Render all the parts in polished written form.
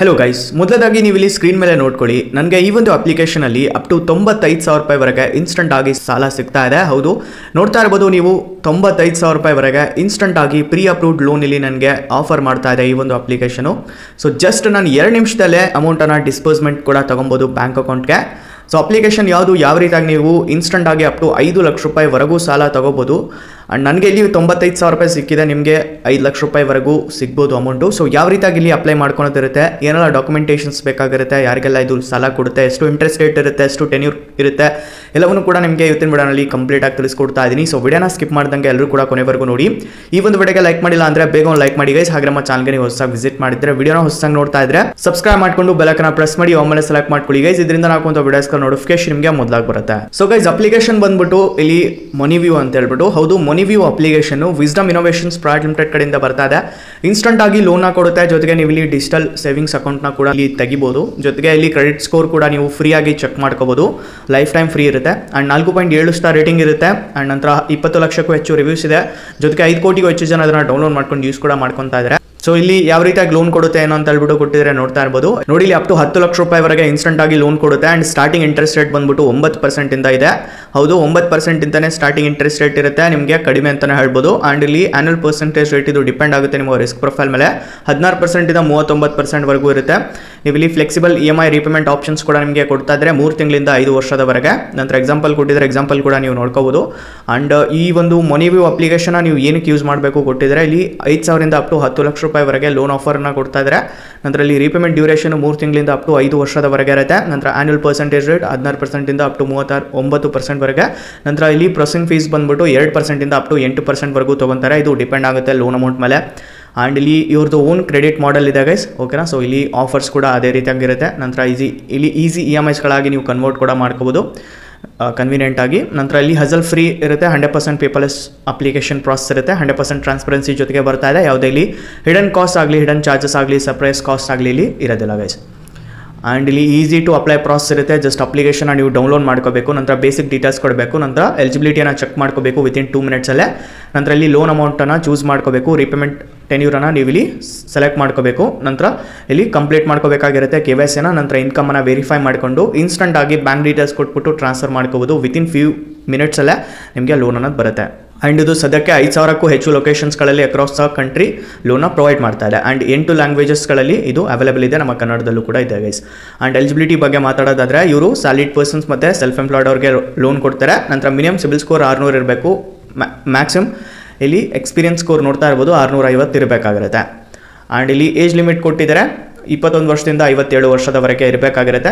Hello guys, ಮೊದಲದಾಗಿ ನೀವು ಇಲ್ಲಿ screen ಮೇಲೆ ನೋಡ್ಕೊಳ್ಳಿ. ನನಗೆ ಈ ಒಂದು ಅಪ್ಲಿಕೇಶನ್ ಅಲ್ಲಿ ಅಪ್ ಟು 95,000 ರೂಪಾಯಿವರೆಗೆ ಇನ್ಸ್ಟಂಟ್ ಆಗಿ ಸಾಲ ಸಿಗ್ತಾ ಇದೆ. ಹೌದು, ನೋಡ್ತಾ ಇರ್ಬೋದು ನೀವು, 95,000 ರೂಪಾಯಿವರೆಗೆ ಇನ್ಸ್ಟಂಟ್ ಆಗಿ ಪ್ರೀ ಅಪ್ರೂವ್ಡ್ ಲೋನ್ ಇಲ್ಲಿ ನನಗೆ ಆಫರ್ ಮಾಡ್ತಾ ಇದೆ ಈ ಒಂದು ಅಪ್ಲಿಕೇಶನು. ಸೊ ಜಸ್ಟ್ ನಾನು 2 ನಿಮಿಷದಲ್ಲೇ ಅಮೌಂಟನ್ನು ಡಿಸ್ಪೋಸ್ಮೆಂಟ್ ಕೂಡ ತೊಗೊಬೋದು ಬ್ಯಾಂಕ್ ಅಕೌಂಟ್ಗೆ. ಸೊ ಅಪ್ಲಿಕೇಶನ್ ಯಾವುದು, ಯಾವ ರೀತಿಯಾಗಿ ನೀವು ಇನ್ಸ್ಟಂಟ್ ಆಗಿ ಅಪ್ ಟು 5 ಲಕ್ಷ ರೂಪಾಯಿವರೆಗೂ ಸಾಲ ತೊಗೋಬೋದು. ಆ್ಯಂಡ್ ನನಗೆ ಇಲ್ಲಿ 95,000 ರೂಪಾಯಿ ಸಿಕ್ಕಿದೆ, ನಿಮಗೆ 5 ಲಕ್ಷ ರೂಪಾಯಿವರೆಗೂ ಸಿಗ್ಬೋದು ಅಮೌಂಟು. ಸೊ ಯಾವ ರೀತಿಯಾಗಿ ಇಲ್ಲಿ ಅಪ್ಲೈ ಮಾಡ್ಕೊಳೋದಿರುತ್ತೆ, ಏನೆಲ್ಲ ಡಾಕ್ಯುಮೆಂಟೇಷನ್ಸ್ ಬೇಕಾಗಿರುತ್ತೆ, ಯಾರಿಗೆಲ್ಲ ಇದು ಸಾಲ ಕೊಡುತ್ತೆ, ಎಷ್ಟು ಇಂಟ್ರೆಸ್ಟ್ ರೇಟ್ ಇರುತ್ತೆ, ಎಷ್ಟು ಟೆನ್ಯೂರ್ ಇರುತ್ತೆ, ಎಲ್ಲವನ್ನೂ ಕೂಡ ನಿಮಗೆ ಇವತ್ತಿನ ವಿಡಿಯೋನಲ್ಲಿ ಕಂಪ್ಲೀಟಾಗಿ ತಿಳಿಸ್ಕೊಡ್ತಾ ಇದ್ದೀನಿ. ಸೊ ವಿಡಿಯೋನ ಸ್ಕಿಪ್ ಮಾಡ್ದಂಗೆ ಎಲ್ಲರೂ ಕೂಡ ಕೊನೆವರೆಗೂ ನೋಡಿ. ಈ ಒಂದು ವಿಡಿಯೋಗೆ ಲೈಕ್ ಮಾಡಿಲ್ಲ ಅಂದರೆ ಬೇಗ ಒಂದು ಲೈಕ್ ಮಾಡಿ ಗೈಸ್. ಹಾಗೆ ನಮ್ಮ ಚಾನಲ್ಗೆ ನೀವು ಹೊಸದಾಗಿ ವಿಸಿಟ್ ಮಾಡಿದ್ರೆ, ವಿಡಿಯೋನ ಹೊಸದಾಗಿ ನೋಡ್ತಾ ಇದ್ರೆ ಸಬ್ಸ್ಕ್ರೈಬ್ ಮಾಡ್ಕೊಂಡು ಬೆಲ್ ಐಕಾನ್ ಪ್ರೆಸ್ ಮಾಡಿ ಆಮೇಲೆ ಸೆಲೆಕ್ಟ್ ಮಾಡ್ಕೊಳ್ಳಿ ಗೈಸ್. ಇದರಿಂದ ನಾವು ವಿಡಿಯೋಸ್ಗಳ ನೋಟಿಫಿಕೇಶನ್ ನಿಮಗೆ ಮೊದಲಾಗಿ ಬರುತ್ತೆ. ಸೊ ಗೈಸ್, ಅಪ್ಲಿಕೇಶನ್ ಬಂದ್ಬಿಟ್ಟು ಇಲ್ಲಿ ಮೊನಿವ್ಯೂ ಅಂತ ಹೇಳ್ಬಿಟ್ಟು, ಹೌದು Moniview application Wisdom Innovations Private Limited ಕಡೆಯಿಂದ ಬರ್ತಾ ಇದೆ. ಇನ್ಸ್ಟಂಟ್ ಆಗಿ ಲೋನ್ ಕೊಡುತ್ತೆ, ಜೊತೆಗೆ ನೀವು ಇಲ್ಲಿ ಡಿಜಿಟಲ್ ಸೇವಿಂಗ್ಸ್ ಅಕೌಂಟ್ನ ಕೂಡ ಇಲ್ಲಿ ತೆಗಿಬಹುದು. ಜೊತೆಗೆ ಇಲ್ಲಿ ಕ್ರೆಡಿಟ್ ಸ್ಕೋರ್ ಕೂಡ ನೀವು ಫ್ರೀ ಆಗಿ ಚೆಕ್ ಮಾಡ್ಕೋಬಹುದು, ಲೈಫ್ ಟೈಮ್ ಫ್ರೀ ಇರುತ್ತೆ. ಅಂಡ್ 4.7 ಸ್ಟಾರ್ ರೇಟಿಂಗ್ ಇರುತ್ತೆ. ಅಂಡ್ ನಂತರ 20 ಲಕ್ಷಕ್ಕೂ ಹೆಚ್ಚು ರಿವ್ಯೂಸ್ ಇದೆ. ಜೊತೆಗೆ 5 ಕೋಟಿಗೂ ಹೆಚ್ಚು ಜನ ಅದನ್ನ ಡೌನ್ಲೋಡ್ ಮಾಡ್ಕೊಂಡು ಯೂಸ್ ಕೂಡ ಮಾಡ್ಕೊತಾ ಇದ್ದಾರೆ. ಸೊ ಇಲ್ಲಿ ಯಾವ ರೀತಿಯಾಗಿ ಲೋನ್ ಕೊಡುತ್ತೆ ಏನೋ ಅಂತ ಹೇಳ್ಬಿಟ್ಟು ಕೊಟ್ಟಿದ್ರೆ ನೋಡ್ತಾ ಇರ್ಬೋದು. ನೋಡಿ, ಇಲ್ಲಿ ಅಪ್ ಟು 10 ಲಕ್ಷ ರೂಪಾಯಿವರೆಗೆ ಇನ್ಸ್ಟಂಟ್ ಆಗಿ ಲೋನ್ ಕೊಡುತ್ತೆ. ಅಂಡ್ ಸ್ಟಾರ್ಟಿಂಗ್ ಇಂಟ್ರೆಸ್ಟ್ ರೇಟ್ ಬಂದ್ಬಿಟ್ಟು 9% ಇಂದ ಇದೆ. ಹೌದು, 9% ಇಂತಾನೆ ಸ್ಟಾರ್ಟಿಂಗ್ ಇಂಟ್ರೆಸ್ಟ್ ರೇಟ್ ಇರುತ್ತೆ, ನಿಮಗೆ ಕಡಿಮೆ ಅಂತಾನೆ ಹೇಳ್ಬೋದು. ಅಂಡ್ ಇಲ್ಲಿ ಆನ್ಯುವಲ್ ಪರ್ಸೆಂಟೇಜ್ ರೇಟ್ ಇದು ಡಿಪೆಂಡ್ ಆಗುತ್ತೆ ನಿಮ್ಮ ರಿಸ್ಕ್ ಪ್ರೊಫೈಲ್ ಮೇಲೆ. 16% ಇಂದ 39% ವರೆಗೂ ಇರುತ್ತೆ. ನೀವು ಇಲ್ಲಿ ಫ್ಲೆಕ್ಸಿಬಲ್ EMI ರೀಪೇಮೆಂಟ್ ಆಪ್ಷನ್ಸ್ ಕೂಡ ನಿಮಗೆ ಕೊಡ್ತಾ ಇದ್ರೆ 3 ತಿಂಗಳಿಂದ 5 ವರ್ಷದವರೆಗೆ. ನಂತರ ಎಕ್ಸಾಂಪಲ್ ಕೊಟ್ಟಿದ್ರೆ ಎಕ್ಸಾಂಪಲ್ ಕೂಡ ನೀವು ನೋಡ್ಕೋಬಹುದು. ಅಂಡ್ ಈ ಒಂದು ಮೊನಿವ್ಯೂ ಅಪ್ಲಿಕೇಶನ್ ನೀವು ಏನಕ್ಕೆ ಯೂಸ್ ಮಾಡಬೇಕು ಕೊಟ್ಟಿದ್ರೆ, ಇಲ್ಲಿ 5,000 ಇಂದ ಅಪ್ ಟು 10 ಲಕ್ಷ ರೂಪಾಯಿವರೆಗೆ ಲೋನ್ ಆಫರ್ನ ಕೊಡ್ತಾ ಇದ್ದಾರೆ. ನಂತರ ಇಲ್ಲಿ ರೀಪೇಮೆಂಟ್ ಡ್ಯೂರೇಷನ್ 3 ತಿಂಗಳಿಂದ ಅಪ್ ಟು 5 ವರ್ಷದವರೆಗೆ ಇರುತ್ತೆ. ನಂತರ ಆನ್ಯುವಲ್ ಪರ್ಸೆಂಟೇಜ್ ರೇಟ್ 16% ಇಂದ ಅಪ್ ಟು 39% ವರೆಗೆ. ನಂತರ ಇಲ್ಲಿ ಪ್ರೊಸೆಸಿಂಗ್ ಫೀಸ್ ಬಂದ್ಬಿಟ್ಟು 2% ಇಂದ ಅಪ್ ಟು 8% ವರೆಗೂ ತೊಗೊತಾರೆ. ಇದು ಡಿಪೆಂಡ್ ಆಗುತ್ತೆ ಲೋನ್ ಅಮೌಂಟ್ ಮೇಲೆ. ಆ್ಯಂಡ್ ಇಲ್ಲಿ ಇವ್ರದ್ದು ಓನ್ ಕ್ರೆಡಿಟ್ ಮಾಡೆಲ್ ಇದೆ ಗೈಸ್, ಓಕೆನಾ. ಸೊ ಇಲ್ಲಿ ಆಫರ್ಸ್ ಕೂಡ ಅದೇ ರೀತಿಯಾಗಿರುತ್ತೆ. ನಂತರ ಇಲ್ಲಿ ಈಸಿ EMIಸ್ಗಳಾಗಿ ನೀವು ಕನ್ವರ್ಟ್ ಕೂಡ ಮಾಡ್ಕೋಬೋದು ಕನ್ವೀನಿಯೆಂಟ್ ಆಗಿ. ನಂತರ ಇಲ್ಲಿ ಹಜಲ್ ಫ್ರೀ ಇರುತ್ತೆ, 100% ಪೇಪರ್ಲೆಸ್ ಅಪ್ಲಿಕೇಶನ್ ಪ್ರಾಸೆಸ್ ಇರುತ್ತೆ, 100% ಟ್ರಾನ್ಸ್ಪರೆನ್ಸಿ ಜೊತೆಗೆ ಬರ್ತಾ ಇದೆ. ಯಾವುದೇ ಇಲ್ಲಿ ಹಿಡನ್ ಕಾಸ್ಟ್ ಆಗಲಿ, ಹಿಡನ್ ಚಾರ್ಜಸ್ ಆಗಲಿ, ಸರ್ಪ್ರೈಸ್ ಕಾಸ್ಟ್ ಆಗಲಿ ಇಲ್ಲಿ ಇರೋದಿಲ್ಲ ಗೈಸ್. ಆ್ಯಂಡ್ ಇಲ್ಲಿ ಈಸಿ ಟು ಅಪ್ಲೈ ಪ್ರಾಸೆಸ್ ಇರುತ್ತೆ. ಜಸ್ಟ್ ಅಪ್ಲಿಕೇಶನ್ನ ನೀವು ಡೌನ್ಲೋಡ್ ಮಾಡ್ಕೋಬೇಕು, ನಂತರ ಬೇಸಿಕ್ ಡೀಟೇಲ್ಸ್ ಕೊಡಬೇಕು, ನಂತರ ಎಲಿಜಿಬಿಲಿಟಿಯನ್ನು ಚೆಕ್ ಮಾಡ್ಕೋಬೇಕು ವಿತಿನ್ 2 ಮಿನಿಟ್ಸಲ್ಲೇ. ನಂತರ ಇಲ್ಲಿ ಲೋನ್ ಅಮೌಂಟನ್ನು ಚೂಸ್ ಮಾಡ್ಕೋಬೇಕು, ರೀಪೇಮೆಂಟ್ ಟೆನ್ಯೂರನ್ನು ನೀವು ಇಲ್ಲಿ ಸೆಲೆಕ್ಟ್ ಮಾಡ್ಕೋಬೇಕು. ನಂತರ ಇಲ್ಲಿ ಕಂಪ್ಲೀಟ್ ಮಾಡ್ಕೋಬೇಕಾಗಿರುತ್ತೆ KYCನ. ನಂತರ ಇನ್ಕಮನ್ನು ವೆರಿಫೈ ಮಾಡಿಕೊಂಡು ಇನ್ಸ್ಟಂಟ್ ಆಗಿ ಬ್ಯಾಂಕ್ ಡೀಟೇಲ್ಸ್ ಕೊಟ್ಬಿಟ್ಟು ಟ್ರಾನ್ಸ್ಫರ್ ಮಾಡ್ಕೋಬೋದು. ವಿತಿನ್ ಫ್ಯೂ ಮಿನಿಟ್ಸಲ್ಲೇ ನಿಮಗೆ ಲೋನ್ ಅನ್ನೋದು ಬರುತ್ತೆ. ಆ್ಯಂಡ್ ಇದು ಸದ್ಯಕ್ಕೆ 5,000ಕ್ಕೂ ಹೆಚ್ಚು ಲೊಕೇಶನ್ಸ್ಗಳಲ್ಲಿ ಅಕ್ರಾಸ್ ದ ಕಂಟ್ರಿ ಲೋನ್ನ ಪ್ರೊವೈಡ್ ಮಾಡ್ತಾ ಇದೆ. ಆ್ಯಂಡ್ 8 ಲ್ಯಾಂಗ್ವೇಜಸ್ಗಳಲ್ಲಿ ಇದು ಅವೈಲೇಬಲ್ ಇದೆ, ನಮ್ಮ ಕನ್ನಡದಲ್ಲೂ ಕೂಡ ಇದೆ ಗೈಸ್. ಆ್ಯಂಡ್ ಎಲಿಜಿಬಿಲಿಟಿ ಬಗ್ಗೆ ಮಾತಾಡೋದಾದರೆ, ಇವರು ಸ್ಯಾಲರಿಡ್ ಪರ್ಸನ್ಸ್ ಮತ್ತು ಸೆಲ್ಫ್ ಎಂಪ್ಲಾಯ್ಡ್ ಅವ್ರಿಗೆ ಲೋನ್ ಕೊಡ್ತಾರೆ. ನಂತರ ಮಿನಿಮಮ್ ಸಿಬಿಲ್ ಸ್ಕೋರ್ 600 ಇರಬೇಕು, ಮ್ಯಾಕ್ಸಿಮಮ್ ಇಲ್ಲಿ ಎಕ್ಸ್ಪೀರಿಯನ್ಸ್ ಸ್ಕೋರ್ ನೋಡ್ತಾ ಇರ್ಬೋದು 650 ಇರಬೇಕಾಗಿರುತ್ತೆ. ಆ್ಯಂಡ್ ಇಲ್ಲಿ ಏಜ್ ಲಿಮಿಟ್ ಕೊಟ್ಟಿದ್ದಾರೆ, 21 ವರ್ಷದಿಂದ 57 ವರ್ಷದವರೆಗೆ ಇರಬೇಕಾಗಿರುತ್ತೆ.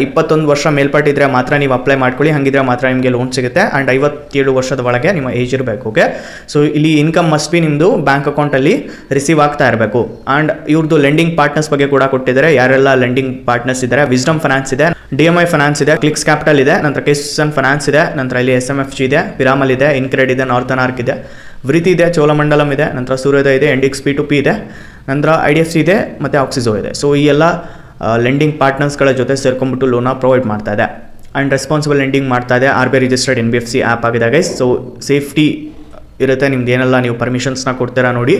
21 ವರ್ಷ ಮೇಲ್ಪಟ್ಟಿದ್ರೆ ಮಾತ್ರ ನೀವು ಅಪ್ಲೈ ಮಾಡ್ಕೊಳ್ಳಿ, ಹಾಗಿದ್ರೆ ಮಾತ್ರ ನಿಮಗೆ ಲೋನ್ ಸಿಗುತ್ತೆ. ಆ್ಯಂಡ್ 57 ವರ್ಷದ ಒಳಗೆ ನಿಮ್ಮ ಏಜ್ ಇರಬೇಕು, ಓಕೆ. ಸೊ ಇಲ್ಲಿ ಇನ್ಕಮ್ ಮಸ್ಟ್ ಬಿ ನಿಮ್ಮದು ಬ್ಯಾಂಕ್ ಅಕೌಂಟಲ್ಲಿ ರಿಸೀವ್ ಆಗ್ತಾ ಇರಬೇಕು. ಆ್ಯಂಡ್ ಇವ್ರದ್ದು ಲೆಂಡಿಂಗ್ ಪಾರ್ಟ್ನರ್ಸ್ ಬಗ್ಗೆ ಕೂಡ ಕೊಟ್ಟಿದ್ದಾರೆ, ಯಾರೆಲ್ಲ ಲೆಂಡಿಂಗ್ ಪಾರ್ಟ್ನರ್ಸ್ ಇದ್ದಾರೆ. ವಿಸ್ಡಮ್ ಫೈನಾನ್ಸ್ ಇದೆ, DMI ಫೈನಾನ್ಸ್ ಇದೆ, ಕ್ಲಿಕ್ಸ್ ಕ್ಯಾಪಿಟಲ್ ಇದೆ, ನಂತರ ಕೆಸನ್ ಫೈನಾನ್ಸ್ ಇದೆ, ನಂತರ ಇಲ್ಲಿ SMFG ಇದೆ, ಪಿರಾಮಲ್ ಇದೆ, ಇನ್ಕ್ರೆಡ್ ಇದೆ, ನಾರ್ತನ್ ಆರ್ಕ್ ಇದೆ, ವೃತ್ತಿ ಇದೆ, ಚೋಳಮಂಡಲಂ ಇದೆ, ನಂತರ ಸೂರ್ಯೋದಯ ಇದೆ, NDX P2P ಇದೆ, ನಂತರ IDFC ಇದೆ, ಮತ್ತು ಆಕ್ಸಿಸೋ ಇದೆ. ಸೊ ಈ ಎಲ್ಲ ಲೆಂಡಿಂಗ್ ಪಾರ್ಟ್ನರ್ಸ್ಗಳ ಜೊತೆ ಸೇರ್ಕೊಂಡ್ಬಿಟ್ಟು ಲೋನ ಪ್ರೊವೈಡ್ ಮಾಡ್ತಾ ಇದೆ. ಆ್ಯಂಡ್ ರೆಸ್ಪಾನ್ಸಿಬಲ್ ಲೆಂಡಿಂಗ್ ಮಾಡ್ತಾ ಇದೆ. RBI ರಿಜಿಸ್ಟರ್ಡ್ NBFC ಆ್ಯಪ್ ಆಗಿದೆ ಗೈಸ್. ಸೊ ಸೇಫ್ಟಿ ಇರುತ್ತೆ, ನಿಮ್ದು ಏನೆಲ್ಲ ನೀವು ಪರ್ಮಿಷನ್ಸ್ನ ಕೊಡ್ತೀರಾ ನೋಡಿ,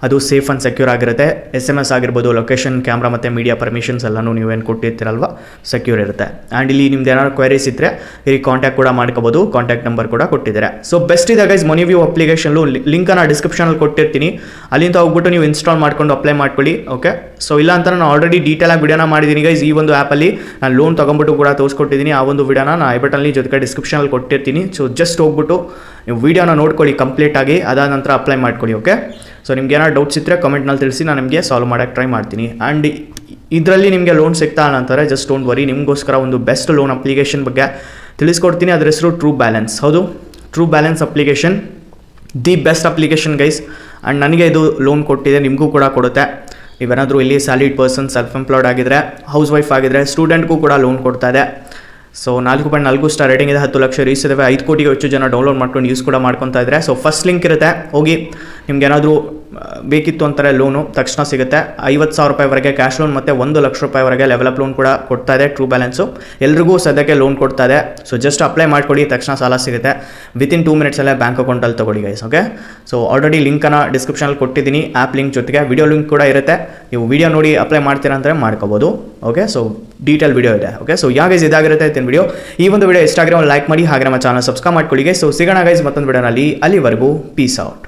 ಅದು ಸೇಫ್ ಆ್ಯಂಡ್ ಸೆಕ್ಯೂರ್ ಆಗಿರುತ್ತೆ. SMS ಆಗಿರ್ಬೋದು, ಲೊಕೇಶನ್, ಕ್ಯಾಮ್ರಾ ಮತ್ತು ಮೀಡಿಯಾ ಪರ್ಮಿಷನ್ಸ್ ಎಲ್ಲನೂ ನೀವೇನು ಕೊಟ್ಟಿರ್ತೀರಲ್ವ, ಸೆಕ್ಯೂರ್ ಇರುತ್ತೆ. ಆ್ಯಂಡ್ ಇಲ್ಲಿ ನಿಮ್ದು ಏನಾದ್ರು ಕ್ವೈರೀಸ್ ಇದ್ದರೆ ಇಲ್ಲಿ ಕಾಂಟ್ಯಾಕ್ಟ್ ಕೂಡ ಮಾಡ್ಕೋಬೋದು, ಕಾಂಟ್ಯಾಕ್ಟ್ ನಂಬರ್ ಕೂಡ ಕೊಟ್ಟಿದ್ದಾರೆ. ಸೊ ಬೆಸ್ಟ್ ಇದೆ ಗೈಸ್ ಮೊನಿವ್ಯೂ ಅಪ್ಲಿಕೇಶನ್ಲು. ಲಿಂಕನ್ನು ಡಿಸ್ಕ್ರಿಪ್ಷನಲ್ಲಿ ಕೊಟ್ಟಿರ್ತೀನಿ, ಅಲ್ಲಿಂದ ಹೋಗ್ಬಿಟ್ಟು ನೀವು ಇನ್ಸ್ಟಾಲ್ ಮಾಡ್ಕೊಂಡು ಅಪ್ಲೈ ಮಾಡ್ಕೊಳ್ಳಿ, ಓಕೆ. ಸೊ ಇಲ್ಲ ಅಂತ ನಾನು ಆಲ್ರೆಡಿ ಡೀಟೇಲಾಗಿ ವಿಡಿಯೋನ ಮಾಡಿದ್ದೀನಿ ಗೈಸ್. ಈ ಒಂದು ಆ್ಯಪಲ್ಲಿ ನಾನು ಲೋನ್ ತೊಗೊಂಬಿಟ್ಟು ಕೂಡ ತೋರಿಸ್ಕೊಟ್ಟಿದ್ದೀನಿ. ಆ ಒಂದು ವಿಡಿಯೋನ ನಾನು ಐ ಬಟನಲ್ಲಿ ಜೊತೆಗೆ ಡಿಸ್ಕ್ರಿಪ್ಷನಲ್ಲಿ ಕೊಟ್ಟಿರ್ತೀನಿ. ಸೊ ಜಸ್ಟ್ ಹೋಗ್ಬಿಟ್ಟು ನೀವು ವಿಡಿಯೋನ ನೋಡ್ಕೊಳ್ಳಿ ಕಂಪ್ಲೀಟಾಗಿ, ಅದಾದ ನಂತರ ಅಪ್ಲೈ ಮಾಡ್ಕೊಳ್ಳಿ, ಓಕೆ. ಸೊ ನಿಮ್ಗೆ ಏನಾದ್ರು ಡೌಟ್ಸ್ ಇದ್ದರೆ ಕಮೆಂಟ್ನಲ್ಲಿ ತಿಳಿಸಿ, ನಾನು ನಿಮಗೆ ಸಾಲ್ವ್ ಮಾಡೋಕ್ಕೆ ಟ್ರೈ ಮಾಡ್ತೀನಿ. ಆ್ಯಂಡ್ ಇದರಲ್ಲಿ ನಿಮಗೆ ಲೋನ್ ಸಿಗ್ತಾ ಅಂತಾರೆ, ಜಸ್ಟ್ ಡೋಂಟ್ ವರಿ, ನಿಮಗೋಸ್ಕರ ಒಂದು ಬೆಸ್ಟ್ ಲೋನ್ ಅಪ್ಲಿಕೇಶನ್ ಬಗ್ಗೆ ತಿಳಿಸ್ಕೊಡ್ತೀನಿ. ಅದ್ರ ಹೆಸರು ಟ್ರೂ ಬ್ಯಾಲೆನ್ಸ್. ಹೌದು, true balance application the best application guys. And ನನಗೆ ಇದು ಲೋನ್ ಕೊಟ್ಟಿದೆ, ನಿಮಗೂ ಕೂಡ ಕೊಡುತ್ತೆ. ನೀವೇನಾದರೂ ಇಲ್ಲಿ ಸ್ಯಾಲರಿಡ್ ಪರ್ಸನ್, ಸೆಲ್ಫ್ ಎಂಪ್ಲಾಯ್ಡ್ ಆಗಿದ್ದರೆ, ಹೌಸ್ ವೈಫ್ ಆಗಿದ್ದರೆ, ಸ್ಟೂಡೆಂಟ್ಗೂ ಕೂಡ ಲೋನ್ ಕೊಡ್ತಾ ಇದೆ. ಸೊ 4.4 ಸ್ಟಾರ್ ರೇಟಿಂಗ್ ಇದೆ, 10 ಲಕ್ಷ ರೀಸ್ ಇದಾವೆ, 5 ಕೋಟಿಗೂ ಹೆಚ್ಚು ಜನ ಡೌನ್ಲೋಡ್ ಮಾಡ್ಕೊಂಡು ಯೂಸ್ ಕೂಡ ಮಾಡ್ಕೊತಾ ಇದ್ದಾರೆ. ಸೊ ಫಸ್ಟ್ ಲಿಂಕ್ ಇರುತ್ತೆ, ಹೋಗಿ ನಿಮ್ಗೇನಾದರೂ ಬೇಕಿತ್ತು ಅಂತಾರೆ ಲೋನು ತಕ್ಷಣ ಸಿಗುತ್ತೆ. 50,000 ರೂಪಾಯಿವರೆಗೆ ಕ್ಯಾಶ್ ಲೋನ್ ಮತ್ತು 1 ಲಕ್ಷ ರೂಪಾಯಿವರೆಗೆ ಲೆವೆಲಪ್ ಲೋನ್ ಕೂಡ ಕೊಡ್ತಾ ಇದೆ ಟ್ರೂ ಬ್ಯಾಲೆನ್ಸು. ಎಲ್ರಿಗೂ ಸದ್ಯಕ್ಕೆ ಲೋನ್ ಕೊಡ್ತಾ ಇದೆ. ಸೊ ಜಸ್ಟ್ ಅಪ್ಲೈ ಮಾಡಿಕೊಡಿ, ತಕ್ಷಣ ಸಾಲ ಸಿಗುತ್ತೆ. ವಿತಿನ್ 2 ಮಿನಿಟ್ಸಲ್ಲೇ ಬ್ಯಾಂಕ್ ಅಕೌಂಟಲ್ಲಿ ತೊಗೊಳ್ಳಿ ಗೈಸ್. ಓಕೆ, ಸೊ ಆಲ್ರೆಡಿ ಲಿಂಕನ್ನು ಡಿಸ್ಕ್ರಿಪ್ಷನಲ್ಲಿ ಕೊಟ್ಟಿದ್ದೀನಿ, ಆ್ಯಪ್ ಲಿಂಕ್ ಜೊತೆಗೆ ವಿಡಿಯೋ ಲಿಂಕ್ ಕೂಡ ಇರುತ್ತೆ. ನೀವು ವಿಡಿಯೋ ನೋಡಿ ಅಪ್ಲೈ ಮಾಡ್ತೀರಾ ಅಂದರೆ ಮಾಡ್ಕೋಬೋದು. ಓಕೆ, ಸೊ ಡೀಟೇಲ್ ವಿಡಿಯೋ ಇದೆ. ಓಕೆ, ಸೊ ಯಾವ ಗೈಸ್ ಇದಾಗಿರುತ್ತೆ ಇತ್ತಿನ ವಿಡಿಯೋ. ಈ ಒಂದು ವಿಡಿಯೋ ಇಷ್ಟ ಆಗಿರೋ ಲೈಕ್ ಮಾಡಿ, ಹಾಗೆ ನಮ್ಮ ಚಾನಲ್ ಸಬ್ಸ್ಕ್ರೈಬ್ ಮಾಡ್ಕೊಳ್ಳಿ. ಸೊ ಸಿಗೋಣ ಗೈಸ್ ಮತ್ತೊಂದು ವಿಡಿಯೋನಲ್ಲಿ. ಅಲ್ಲಿವರೆಗೂ ಪೀಸ್ ಔಟ್.